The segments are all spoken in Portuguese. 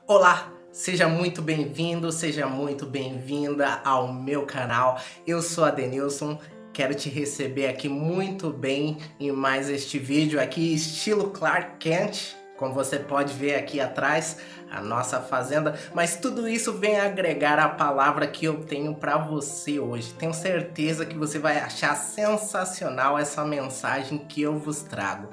Olá, seja muito bem-vindo, seja muito bem-vinda ao meu canal. Eu sou Adenilson, quero te receber aqui muito bem em mais este vídeo aqui, estilo Clark Kent, como você pode ver aqui atrás, a nossa fazenda. Mas tudo isso vem agregar a palavra que eu tenho para você hoje. Tenho certeza que você vai achar sensacional essa mensagem que eu vos trago.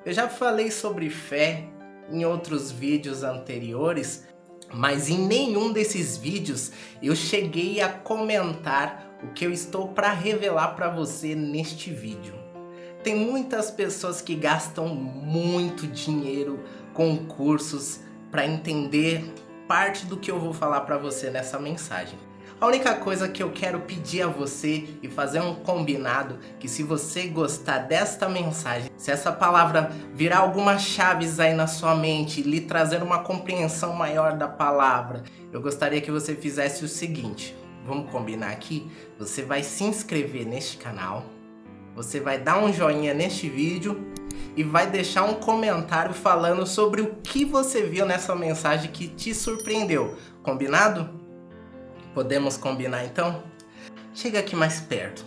Eu já falei sobre fé em outros vídeos anteriores, mas em nenhum desses vídeos eu cheguei a comentar o que eu estou para revelar para você neste vídeo. Tem muitas pessoas que gastam muito dinheiro com cursos para entender parte do que eu vou falar para você nessa mensagem. A única coisa que eu quero pedir a você e fazer um combinado, que se você gostar desta mensagem, se essa palavra virar algumas chaves aí na sua mente, lhe trazer uma compreensão maior da palavra, eu gostaria que você fizesse o seguinte, vamos combinar aqui? Você vai se inscrever neste canal, você vai dar um joinha neste vídeo e vai deixar um comentário falando sobre o que você viu nessa mensagem que te surpreendeu, combinado? Podemos combinar então? Chega aqui mais perto,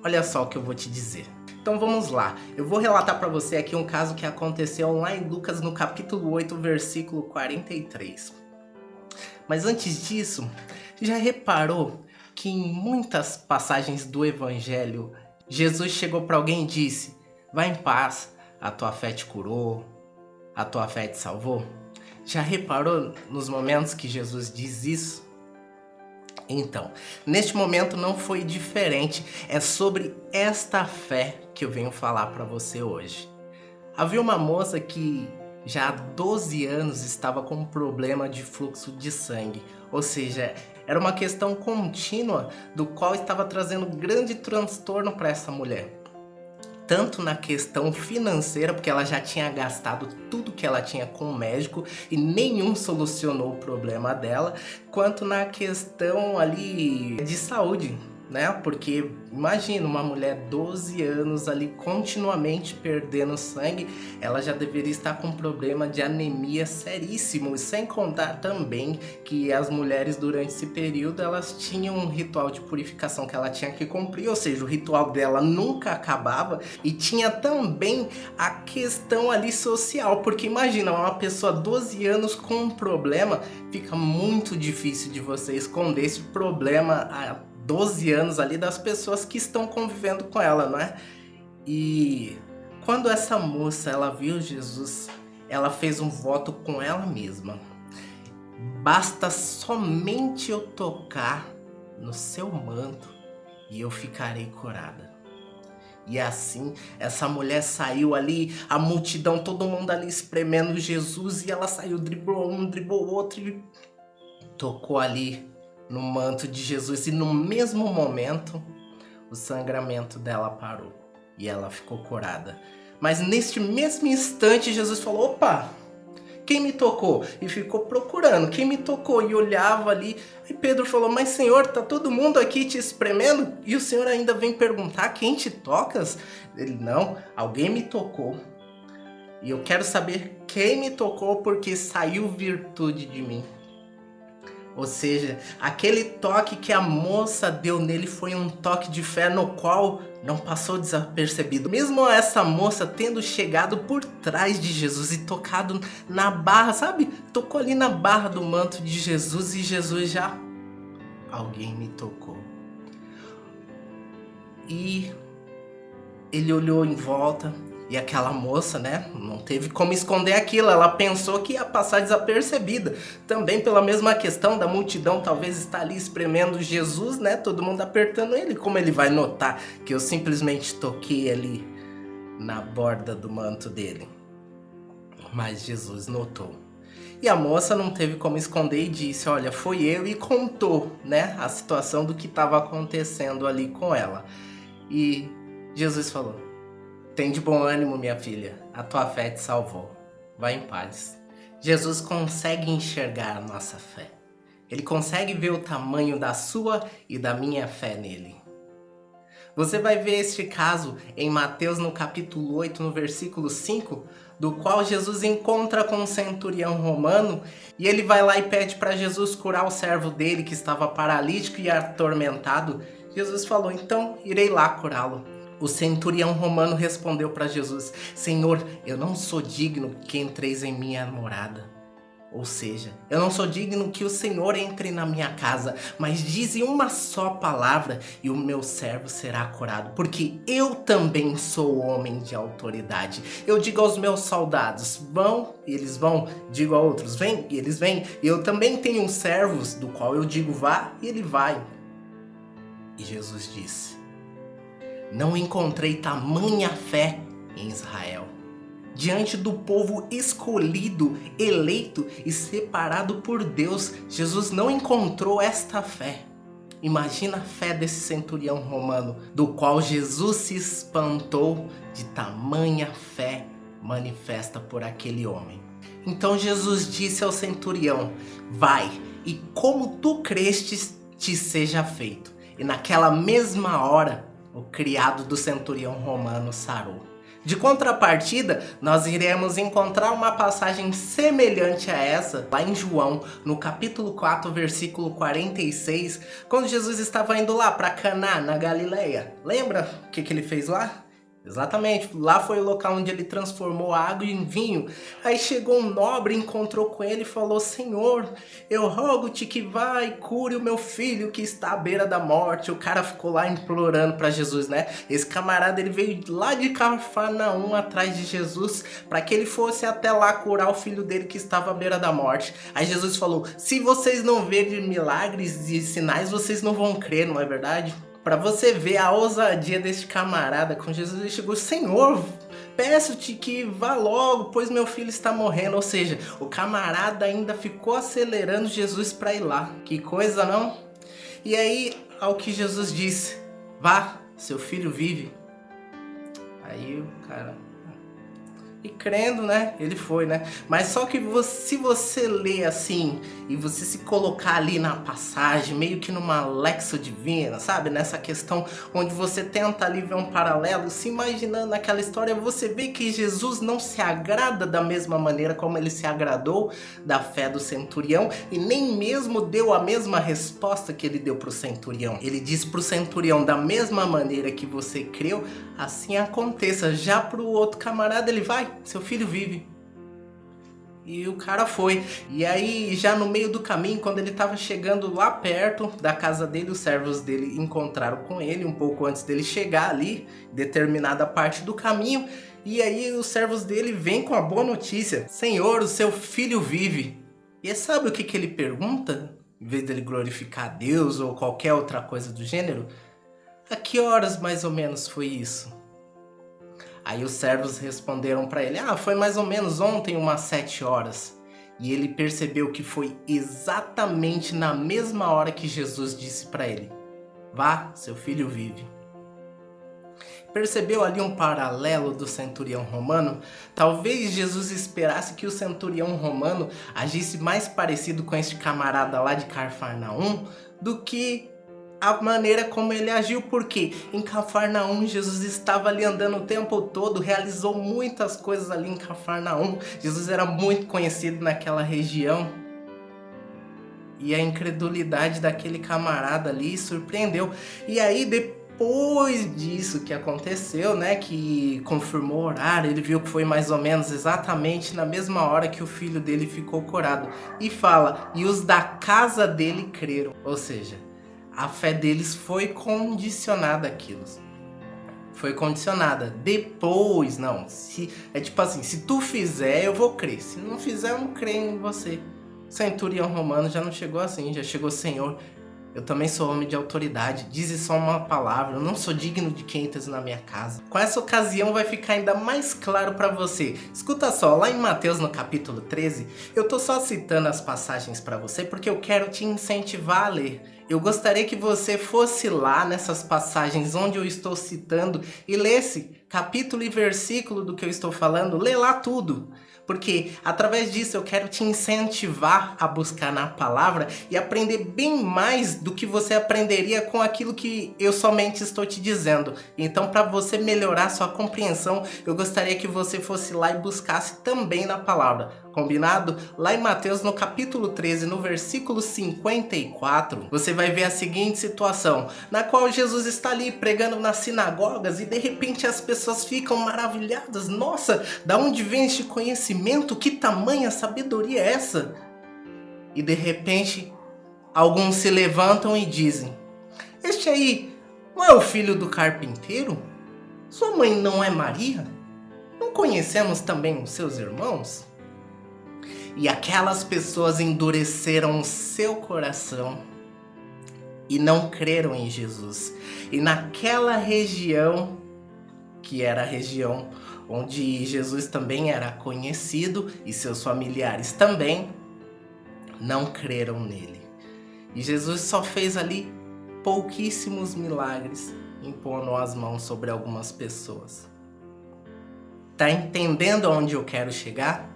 olha só o que eu vou te dizer. Então vamos lá, eu vou relatar para você aqui um caso que aconteceu lá em Lucas no capítulo 8, versículo 43. Mas antes disso, já reparou que em muitas passagens do Evangelho, Jesus chegou para alguém e disse: vai em paz, a tua fé te curou, a tua fé te salvou? Já reparou nos momentos que Jesus diz isso? Então, neste momento não foi diferente, é sobre esta fé que eu venho falar para você hoje. Havia uma moça que já há 12 anos estava com um problema de fluxo de sangue, ou seja, era uma questão contínua do qual estava trazendo grande transtorno para essa mulher. Tanto na questão financeira, porque ela já tinha gastado tudo que ela tinha com o médico e nenhum solucionou o problema dela, quanto na questão ali de saúde, né? Porque imagina uma mulher 12 anos ali continuamente perdendo sangue, ela já deveria estar com um problema de anemia seríssimo, e sem contar também que as mulheres durante esse período elas tinham um ritual de purificação que ela tinha que cumprir, ou seja, o ritual dela nunca acabava, e tinha também a questão ali social, porque imagina uma pessoa 12 anos com um problema, fica muito difícil de você esconder esse problema a 12 anos ali das pessoas que estão convivendo com ela, não é? E quando essa moça ela viu Jesus, ela fez um voto com ela mesma. Basta somente eu tocar no seu manto e eu ficarei curada. E assim, essa mulher saiu ali, a multidão, todo mundo ali espremendo Jesus, e ela saiu, driblou um, driblou outro e tocou ali no manto de Jesus, e no mesmo momento o sangramento dela parou e ela ficou curada. Mas neste mesmo instante Jesus falou: opa, quem me tocou? E ficou procurando quem me tocou, e olhava ali. E Pedro falou: mas Senhor, tá todo mundo aqui te espremendo e o Senhor ainda vem perguntar quem te tocas? Ele: não, alguém me tocou e eu quero saber quem me tocou, porque saiu virtude de mim. Ou seja, aquele toque que a moça deu nele foi um toque de fé no qual não passou desapercebido. Mesmo essa moça tendo chegado por trás de Jesus e tocado na barra, sabe? Tocou ali na barra do manto de Jesus, e Jesus já... alguém me tocou. E ele olhou em volta. E aquela moça, né, não teve como esconder aquilo, ela pensou que ia passar desapercebida. Também pela mesma questão da multidão talvez estar ali espremendo Jesus, né, todo mundo apertando ele. Como ele vai notar que eu simplesmente toquei ali na borda do manto dele? Mas Jesus notou. E a moça não teve como esconder e disse: olha, foi eu, e contou, né, a situação do que estava acontecendo ali com ela. E Jesus falou: tem de bom ânimo, minha filha, a tua fé te salvou. Vai em paz. Jesus consegue enxergar a nossa fé. Ele consegue ver o tamanho da sua e da minha fé nele. Você vai ver este caso em Mateus no capítulo 8, no versículo 5, do qual Jesus encontra com um centurião romano e ele vai lá e pede para Jesus curar o servo dele que estava paralítico e atormentado. Jesus falou: então irei lá curá-lo. O centurião romano respondeu para Jesus: Senhor, eu não sou digno que entreis em minha morada. Ou seja, eu não sou digno que o Senhor entre na minha casa, mas dize uma só palavra e o meu servo será curado, porque eu também sou homem de autoridade. Eu digo aos meus soldados, vão, e eles vão, digo a outros, vem, e eles vêm. Eu também tenho servos, do qual eu digo vá, e ele vai. E Jesus disse: não encontrei tamanha fé em Israel. Diante do povo escolhido, eleito e separado por Deus, Jesus não encontrou esta fé. Imagina a fé desse centurião romano, do qual Jesus se espantou de tamanha fé manifesta por aquele homem. Então Jesus disse ao centurião: vai, e como tu crestes, te seja feito. E naquela mesma hora, o criado do centurião romano sarou. De contrapartida, nós iremos encontrar uma passagem semelhante a essa lá em João, no capítulo 4, versículo 46, quando Jesus estava indo lá para Caná, na Galileia. Lembra o que ele fez lá? Exatamente, lá foi o local onde ele transformou a água em vinho. Aí chegou um nobre, encontrou com ele e falou: Senhor, eu rogo-te que vá e cure o meu filho que está à beira da morte. O cara ficou lá implorando para Jesus, né? Esse camarada, ele veio lá de Cafarnaum atrás de Jesus para que ele fosse até lá curar o filho dele que estava à beira da morte. Aí Jesus falou: se vocês não verem milagres e sinais, vocês não vão crer, não é verdade? Para você ver a ousadia deste camarada com Jesus, ele chegou: Senhor, peço-te que vá logo, pois meu filho está morrendo. Ou seja, o camarada ainda ficou acelerando Jesus para ir lá. Que coisa, não? E aí, ao que Jesus disse: vá, seu filho vive. Aí o cara... E crendo, né? Ele foi, né? Mas só que se você ler assim e você se colocar ali na passagem, meio que numa lexo divina, sabe? Nessa questão onde você tenta ali ver um paralelo, se imaginando naquela história, você vê que Jesus não se agrada da mesma maneira como ele se agradou da fé do centurião e nem mesmo deu a mesma resposta que ele deu para o centurião. Ele disse para o centurião: da mesma maneira que você creu, assim aconteça. Já para o outro camarada, ele vai: seu filho vive. E o cara foi. E aí, já no meio do caminho, quando ele estava chegando lá perto da casa dele, os servos dele encontraram com ele um pouco antes dele chegar ali, determinada parte do caminho. E aí os servos dele vêm com a boa notícia: Senhor, o seu filho vive. E sabe o que ele pergunta? Em vez dele glorificar a Deus ou qualquer outra coisa do gênero: a que horas mais ou menos foi isso? Aí os servos responderam para ele: foi mais ou menos ontem, umas 7 horas. E ele percebeu que foi exatamente na mesma hora que Jesus disse para ele: vá, seu filho vive. Percebeu ali um paralelo do centurião romano? Talvez Jesus esperasse que o centurião romano agisse mais parecido com este camarada lá de Cafarnaum do que a maneira como ele agiu, porque em Cafarnaum Jesus estava ali andando o tempo todo, realizou muitas coisas ali em Cafarnaum. Jesus era muito conhecido naquela região. E a incredulidade daquele camarada ali surpreendeu. E aí depois disso que aconteceu, né, que confirmou o horário, ele viu que foi mais ou menos exatamente na mesma hora que o filho dele ficou curado. E fala: e os da casa dele creram. Ou seja, a fé deles foi condicionada àquilo. Foi condicionada. Depois, não. É tipo assim: se tu fizer, eu vou crer. Se não fizer, eu não creio em você. O centurião romano já não chegou assim. Já chegou: Senhor, eu também sou homem de autoridade. Dize só uma palavra. Eu não sou digno de que entres na minha casa. Com essa ocasião vai ficar ainda mais claro para você. Escuta só, lá em Mateus no capítulo 13, eu tô só citando as passagens para você porque eu quero te incentivar a ler. Eu gostaria que você fosse lá nessas passagens onde eu estou citando e lesse capítulo e versículo do que eu estou falando, lê lá tudo. porque através disso eu quero te incentivar a buscar na palavra e aprender bem mais do que você aprenderia com aquilo que eu somente estou te dizendo. Então, para você melhorar sua compreensão, eu gostaria que você fosse lá e buscasse também na palavra. Combinado? Lá em Mateus, no capítulo 13, no versículo 54, você vai ver a seguinte situação, na qual Jesus está ali pregando nas sinagogas e de repente as pessoas ficam maravilhadas. Nossa, da onde vem este conhecimento? Que tamanha sabedoria é essa? E de repente, alguns se levantam e dizem, este aí não é o filho do carpinteiro? Sua mãe não é Maria? Não conhecemos também os seus irmãos? E aquelas pessoas endureceram o seu coração e não creram em Jesus. E naquela região, que era a região onde Jesus também era conhecido e seus familiares também, não creram nele. E Jesus só fez ali pouquíssimos milagres, impondo as mãos sobre algumas pessoas. Tá entendendo aonde eu quero chegar?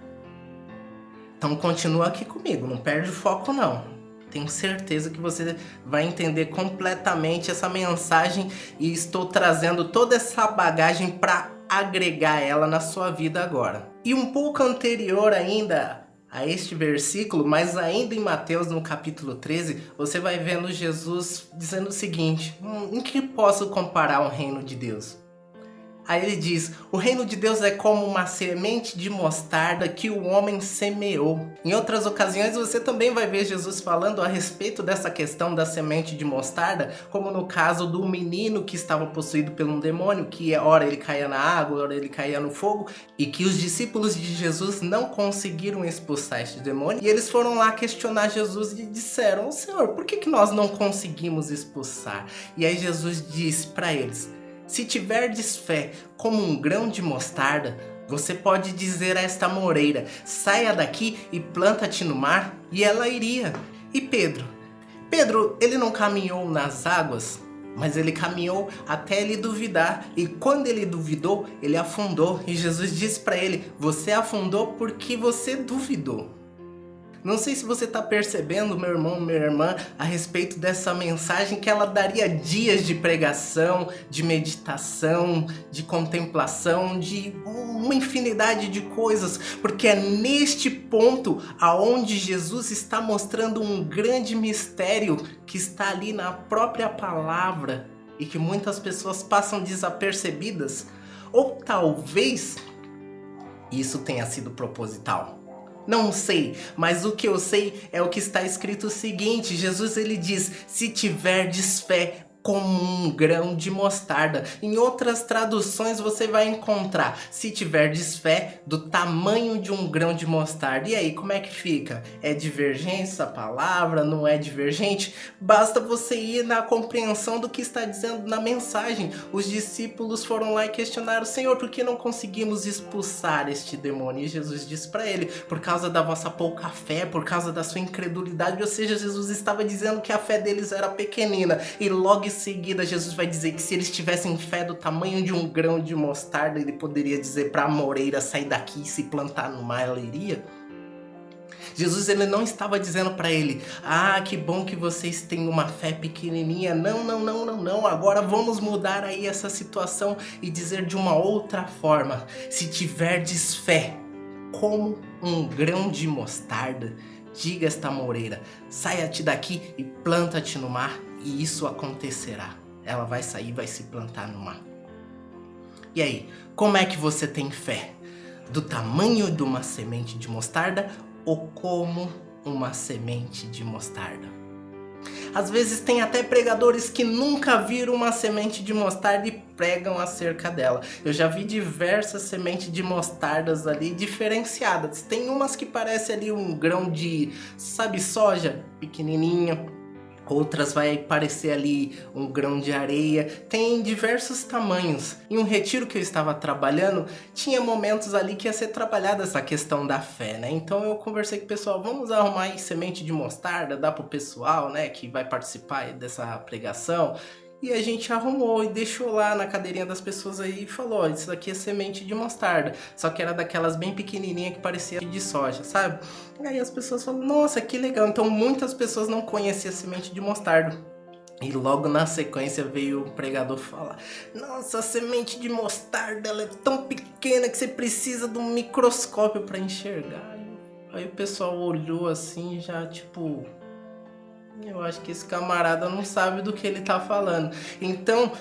Então continua aqui comigo, não perde o foco não. Tenho certeza que você vai entender completamente essa mensagem e estou trazendo toda essa bagagem para agregar ela na sua vida agora. E um pouco anterior ainda a este versículo, mas ainda em Mateus no capítulo 13, você vai vendo Jesus dizendo o seguinte, em que posso comparar o reino de Deus? Aí ele diz, o reino de Deus é como uma semente de mostarda que o homem semeou. Em outras ocasiões você também vai ver Jesus falando a respeito dessa questão da semente de mostarda, como no caso do menino que estava possuído por um demônio, que ora ele caía na água, ora ele caía no fogo, e que os discípulos de Jesus não conseguiram expulsar este demônio, e eles foram lá questionar Jesus e disseram, Senhor, por que nós não conseguimos expulsar? E aí Jesus disse para eles, se tiverdes fé como um grão de mostarda, você pode dizer a esta moreira, saia daqui e planta-te no mar, e ela iria. E Pedro, ele não caminhou nas águas, mas ele caminhou até ele duvidar, e quando ele duvidou, ele afundou, e Jesus disse para ele, você afundou porque você duvidou. Não sei se você está percebendo, meu irmão, minha irmã, a respeito dessa mensagem que ela daria dias de pregação, de meditação, de contemplação, de uma infinidade de coisas, porque é neste ponto aonde Jesus está mostrando um grande mistério que está ali na própria palavra e que muitas pessoas passam desapercebidas, ou talvez isso tenha sido proposital. Não sei, mas o que eu sei é o que está escrito o seguinte, Jesus ele diz, se tiverdes fé como um grão de mostarda. Em outras traduções você vai encontrar, se tiverdes fé do tamanho de um grão de mostarda. E aí, como é que fica? É divergente essa palavra? Não é divergente? Basta você ir na compreensão do que está dizendo na mensagem. Os discípulos foram lá e questionaram, Senhor, por que não conseguimos expulsar este demônio? E Jesus disse para ele, por causa da vossa pouca fé, por causa da sua incredulidade. Ou seja, Jesus estava dizendo que a fé deles era pequenina. E logo em seguida Jesus vai dizer que se eles tivessem fé do tamanho de um grão de mostarda, ele poderia dizer para a moreira sair daqui e se plantar no mar, ela iria. Jesus ele não estava dizendo para ele, que bom que vocês têm uma fé pequenininha, não, agora vamos mudar aí essa situação e dizer de uma outra forma, se tiverdes fé como um grão de mostarda, diga esta moreira, saia-te daqui e planta-te no mar, e isso acontecerá. Ela vai sair e vai se plantar no mar. E aí, como é que você tem fé? Do tamanho de uma semente de mostarda ou como uma semente de mostarda? Às vezes tem até pregadores que nunca viram uma semente de mostarda e pregam acerca dela. Eu já vi diversas sementes de mostardas ali diferenciadas. Tem umas que parecem ali um grão de, soja pequenininha. Outras vai parecer ali um grão de areia, tem diversos tamanhos. Em um retiro que eu estava trabalhando, tinha momentos ali que ia ser trabalhada essa questão da fé, né? Então eu conversei com o pessoal, vamos arrumar aí semente de mostarda, dá pro pessoal, né, que vai participar dessa pregação. E a gente arrumou e deixou lá na cadeirinha das pessoas aí e falou, ó, isso daqui é semente de mostarda. Só que era daquelas bem pequenininhas que parecia de soja, sabe? E aí as pessoas falam, nossa, que legal. Então muitas pessoas não conheciam a semente de mostarda. E logo na sequência veio o pregador falar, nossa, a semente de mostarda ela é tão pequena que você precisa de um microscópio para enxergar. Aí o pessoal olhou assim já tipo... Eu acho que esse camarada não sabe do que ele tá falando. Então,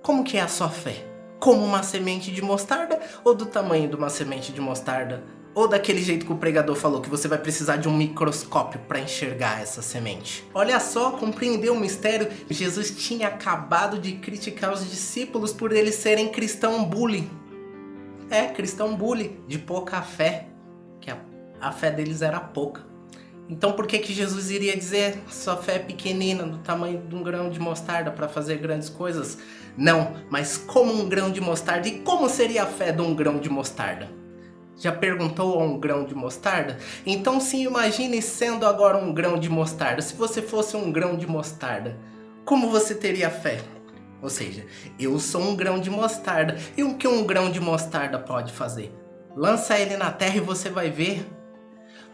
como que é a sua fé? Como uma semente de mostarda ou do tamanho de uma semente de mostarda? Ou daquele jeito que o pregador falou, que você vai precisar de um microscópio para enxergar essa semente? Olha só, compreendeu o mistério? Jesus tinha acabado de criticar os discípulos por eles serem cristão bully. Cristão bully, de pouca fé, que a fé deles era pouca. Então por que Jesus iria dizer sua fé é pequenina, do tamanho de um grão de mostarda para fazer grandes coisas? Não, mas como um grão de mostarda. E como seria a fé de um grão de mostarda? Já perguntou a um grão de mostarda? Então se imagine sendo agora um grão de mostarda. Se você fosse um grão de mostarda, como você teria fé? Ou seja, eu sou um grão de mostarda. E o que um grão de mostarda pode fazer? Lança ele na terra e você vai ver.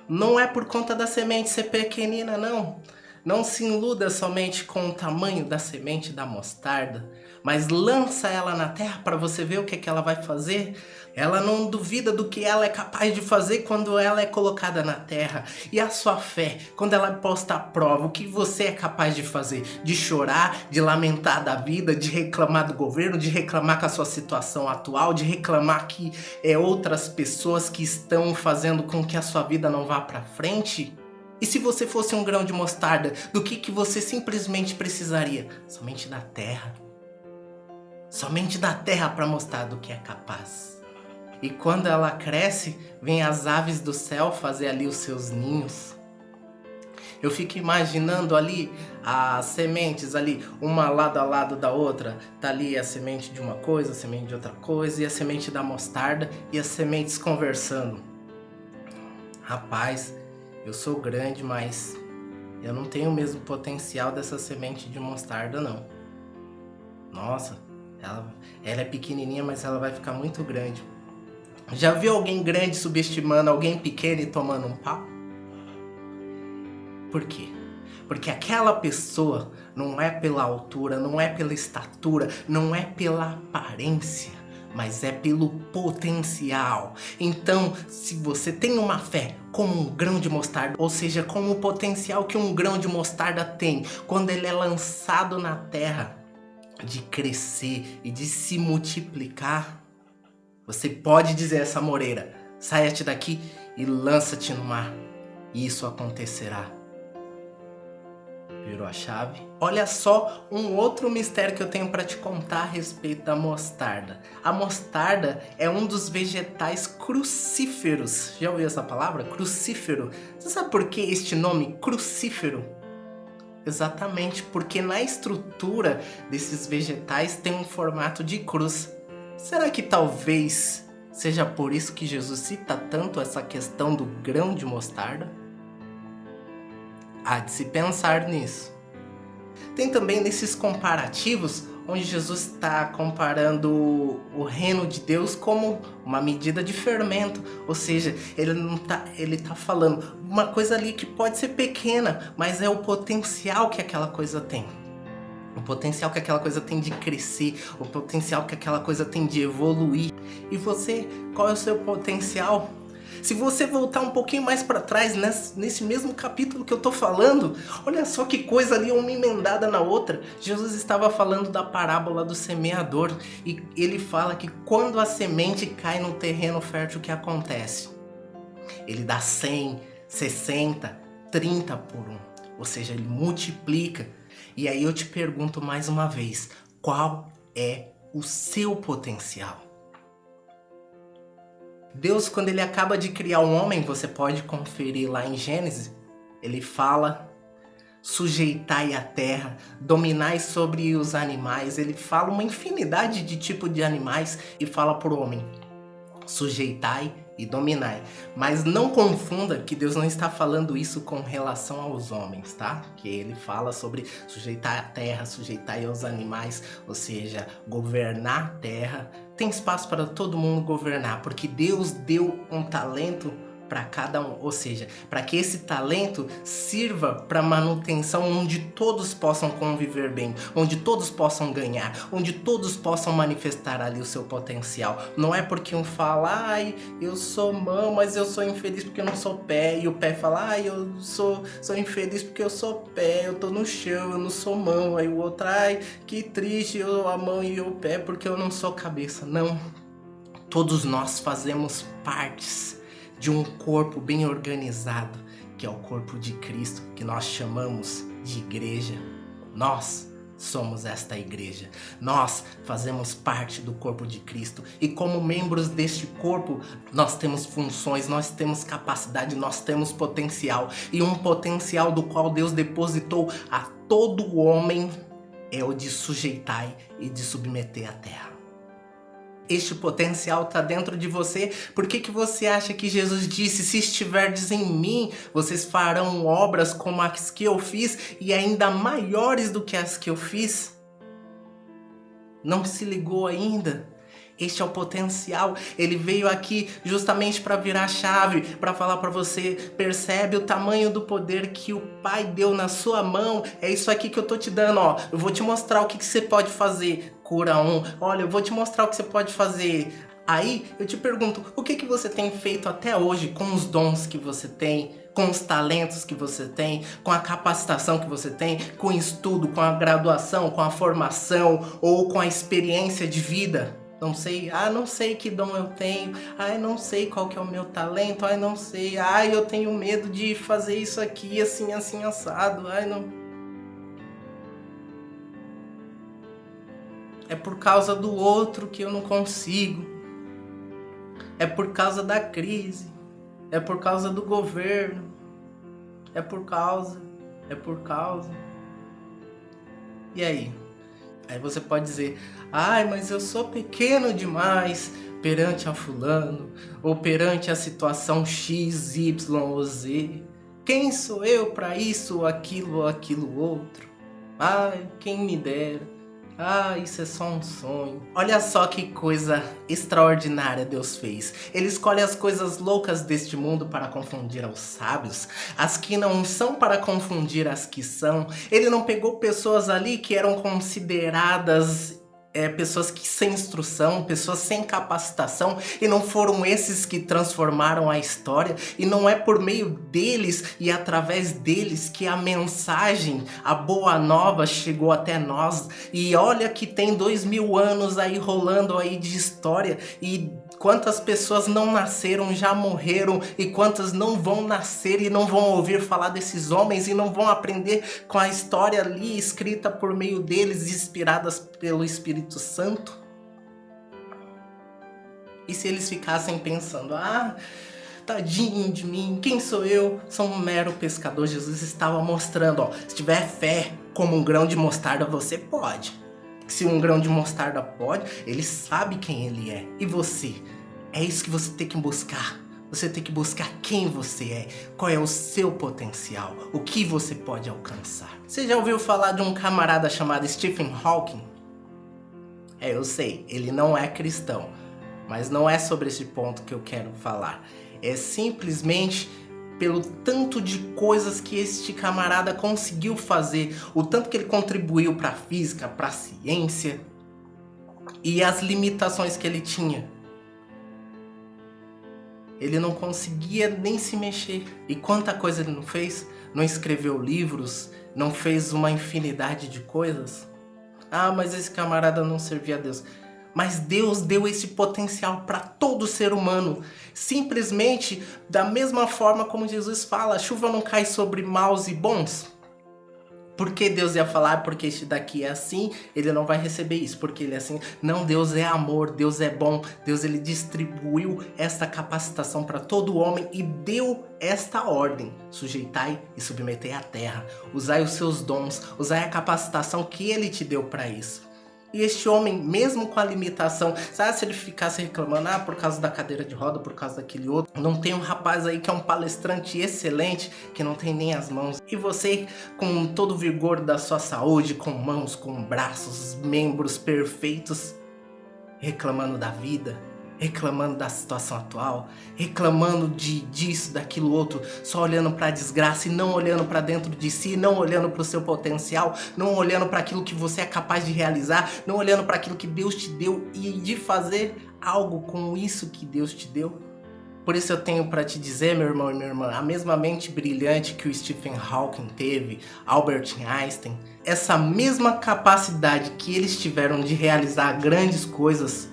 Não é por conta da semente ser pequenina, não. Não se iluda somente com o tamanho da semente da mostarda, mas lança ela na terra para você ver o que ela vai fazer. Ela não duvida do que ela é capaz de fazer quando ela é colocada na terra. E a sua fé, quando ela é posta à prova, o que você é capaz de fazer? De chorar, de lamentar da vida, de reclamar do governo, de reclamar com a sua situação atual, de reclamar que outras pessoas que estão fazendo com que a sua vida não vá para frente? E se você fosse um grão de mostarda, do que você simplesmente precisaria? Somente da terra. Somente da terra para mostrar do que é capaz. E quando ela cresce, vem as aves do céu fazer ali os seus ninhos. Eu fico imaginando ali as sementes ali, uma lado a lado da outra. Tá ali a semente de uma coisa, a semente de outra coisa, e a semente da mostarda, e as sementes conversando. Rapaz, eu sou grande, mas eu não tenho o mesmo potencial dessa semente de mostarda, não. Nossa, ela é pequenininha, mas ela vai ficar muito grande. Já viu alguém grande subestimando alguém pequeno e tomando um pau? Por quê? Porque aquela pessoa não é pela altura, não é pela estatura, não é pela aparência, mas é pelo potencial. Então, se você tem uma fé como um grão de mostarda, ou seja, como o potencial que um grão de mostarda tem, quando ele é lançado na terra, de crescer e de se multiplicar, você pode dizer a essa moreira, saia-te daqui e lança-te no mar, e isso acontecerá. Virou a chave? Olha só um outro mistério que eu tenho para te contar a respeito da mostarda. A mostarda é um dos vegetais crucíferos. Já ouviu essa palavra? Crucífero. Você sabe por que este nome crucífero? Exatamente porque na estrutura desses vegetais tem um formato de cruz. Será que talvez seja por isso que Jesus cita tanto essa questão do grão de mostarda? Há de se pensar nisso. Tem também nesses comparativos, onde Jesus está comparando o reino de Deus como uma medida de fermento. Ou seja, ele tá falando uma coisa ali que pode ser pequena, mas é o potencial que aquela coisa tem. O potencial que aquela coisa tem de crescer, o potencial que aquela coisa tem de evoluir. E você, qual é o seu potencial? Se você voltar um pouquinho mais para trás, nesse mesmo capítulo que eu tô falando, olha só que coisa ali, uma emendada na outra. Jesus estava falando da parábola do semeador e ele fala que quando a semente cai no terreno fértil, o que acontece? Ele dá 100, 60, 30 por um, ou seja, ele multiplica. E aí eu te pergunto mais uma vez, qual é o seu potencial? Deus, quando ele acaba de criar o homem, você pode conferir lá em Gênesis, ele fala, sujeitai a terra, dominai sobre os animais. Ele fala uma infinidade de tipos de animais e fala para o homem, sujeitai e dominai. Mas não confunda que Deus não está falando isso com relação aos homens, tá? Que ele fala sobre sujeitar a terra, sujeitar aos animais, ou seja, governar a terra. Tem espaço para todo mundo governar, porque Deus deu um talento para cada um, ou seja, para que esse talento sirva para manutenção, onde todos possam conviver bem, onde todos possam ganhar, onde todos possam manifestar ali o seu potencial. Não é porque um fala, ai, eu sou mão, mas eu sou infeliz porque eu não sou pé, e o pé fala, ai, eu sou infeliz porque eu sou pé, eu tô no chão, eu não sou mão, aí o outro, ai, que triste, eu a mão e o pé porque eu não sou cabeça. Não, todos nós fazemos partes de um corpo bem organizado, que é o corpo de Cristo, que nós chamamos de igreja. Nós somos esta igreja. Nós fazemos parte do corpo de Cristo. E como membros deste corpo, nós temos funções, nós temos capacidade, nós temos potencial. E um potencial do qual Deus depositou a todo homem é o de sujeitar e de submeter a terra. Este potencial está dentro de você. Por que você acha que Jesus disse, se estiverdes em mim, vocês farão obras como as que eu fiz e ainda maiores do que as que eu fiz? Não se ligou ainda? Este é o potencial. Ele veio aqui justamente para virar a chave, para falar para você, percebe o tamanho do poder que o Pai deu na sua mão? É isso aqui que eu tô te dando, ó. Eu vou te mostrar o que você pode fazer. Cura um. Olha, eu vou te mostrar o que você pode fazer. Aí eu te pergunto, o que você tem feito até hoje com os dons que você tem, com os talentos que você tem, com a capacitação que você tem, com o estudo, com a graduação, com a formação ou com a experiência de vida? Não sei, não sei que dom eu tenho, não sei qual que é o meu talento, não sei, eu tenho medo de fazer isso aqui assim, assim, assado, não. É por causa do outro que eu não consigo, é por causa da crise, é por causa do governo, é por causa. E aí? Aí você pode dizer, mas eu sou pequeno demais perante a fulano, ou perante a situação X, Y ou Z. Quem sou eu para isso, aquilo ou aquilo outro? Quem me dera. Isso é só um sonho. Olha só que coisa extraordinária Deus fez. Ele escolhe as coisas loucas deste mundo para confundir aos sábios, as que não são para confundir as que são. Ele não pegou pessoas ali que eram consideradas pessoas que sem instrução, pessoas sem capacitação, e não foram esses que transformaram a história, e não é por meio deles e através deles que a mensagem, a boa nova chegou até nós. E olha que tem 2000 anos aí rolando aí de história, e quantas pessoas não nasceram, já morreram, e quantas não vão nascer e não vão ouvir falar desses homens e não vão aprender com a história ali escrita por meio deles, inspiradas pelo Espírito Santo. E se eles ficassem pensando, tadinho de mim, quem sou eu? Sou um mero pescador. Jesus estava mostrando, se tiver fé como um grão de mostarda, você pode. Se um grão de mostarda pode, ele sabe quem ele é. E você? É isso que você tem que buscar. Você tem que buscar quem você é, qual é o seu potencial, o que você pode alcançar. Você já ouviu falar de um camarada chamado Stephen Hawking? Eu sei, ele não é cristão, mas não é sobre esse ponto que eu quero falar. É simplesmente pelo tanto de coisas que este camarada conseguiu fazer, o tanto que ele contribuiu para a física, para a ciência, e as limitações que ele tinha. Ele não conseguia nem se mexer. E quanta coisa ele não fez? Não escreveu livros, não fez uma infinidade de coisas? Mas esse camarada não servia a Deus. Mas Deus deu esse potencial para todo ser humano. Simplesmente da mesma forma como Jesus fala, a chuva não cai sobre maus e bons. Por que Deus ia falar, porque este daqui é assim, ele não vai receber isso, porque ele é assim. Não, Deus é amor, Deus é bom. Deus ele distribuiu esta capacitação para todo homem e deu esta ordem: sujeitai e submetei a terra. Usai os seus dons, usai a capacitação que ele te deu para isso. E este homem, mesmo com a limitação, sabe, se ele ficasse reclamando, por causa da cadeira de roda, por causa daquele outro, não tem um rapaz aí que é um palestrante excelente, que não tem nem as mãos. E você, com todo o vigor da sua saúde, com mãos, com braços, membros perfeitos, reclamando da vida, reclamando da situação atual, reclamando disso, daquilo outro, só olhando para a desgraça e não olhando para dentro de si, não olhando para o seu potencial, não olhando para aquilo que você é capaz de realizar, não olhando para aquilo que Deus te deu e de fazer algo com isso que Deus te deu. Por isso eu tenho para te dizer, meu irmão e minha irmã, a mesma mente brilhante que o Stephen Hawking teve, Albert Einstein, essa mesma capacidade que eles tiveram de realizar grandes coisas,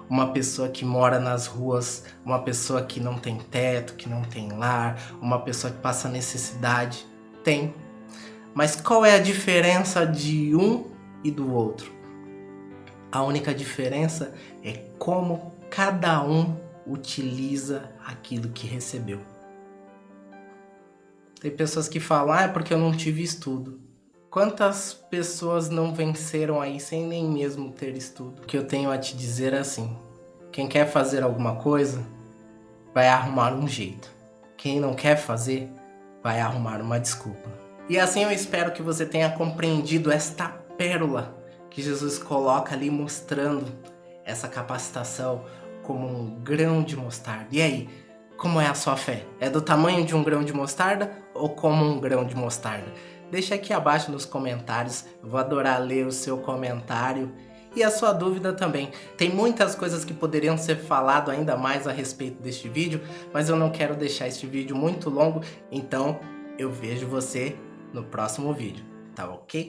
uma pessoa que mora nas ruas, uma pessoa que não tem teto, que não tem lar, uma pessoa que passa necessidade, tem. Mas qual é a diferença de um e do outro? A única diferença é como cada um utiliza aquilo que recebeu. Tem pessoas que falam, é porque eu não tive estudo. Quantas pessoas não venceram aí sem nem mesmo ter estudo? O que eu tenho a te dizer é assim, quem quer fazer alguma coisa, vai arrumar um jeito. Quem não quer fazer, vai arrumar uma desculpa. E assim eu espero que você tenha compreendido esta pérola que Jesus coloca ali mostrando essa capacitação como um grão de mostarda. E aí, como é a sua fé? É do tamanho de um grão de mostarda ou como um grão de mostarda? Deixa aqui abaixo nos comentários, eu vou adorar ler o seu comentário e a sua dúvida também. Tem muitas coisas que poderiam ser falado ainda mais a respeito deste vídeo, mas eu não quero deixar este vídeo muito longo, então eu vejo você no próximo vídeo, tá ok?